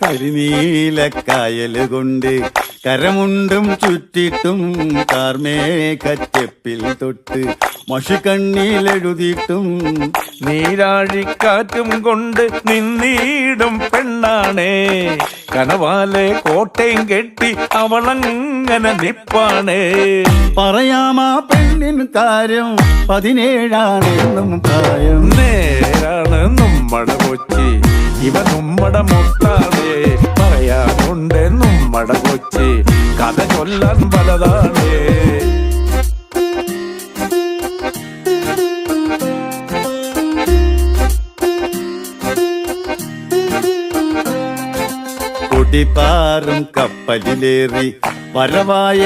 കരിനീലക്കായല് കൊണ്ട് കരമുണ്ടും ചുറ്റിട്ടും കാർമേഘച്ചെപ്പിൽ തൊട്ട് മഷിക്കണ്ണിലെഴുതിയിട്ടും നീരാഴിക്കാറ്റും കൊണ്ട് നിന്നീടും പെണ്ണാണേ കനവാലെ കോട്ടയും കെട്ടി അവളങ്ങനെ നിപ്പാണേ. പറയാമാ പെണ്ണിൻ കാര്യം 17 പ്രായം. നേരാണ് നമ്മടെ കൊച്ചി, ഇവ നമ്മടെ മുത്താണേ. പറയാനുണ്ട് നമ്മടെ കൊച്ചി, കഥ ചൊല്ലാൻ പലതാണേ. കൊടിപ്പാറും കപ്പലിലേറി വരവായ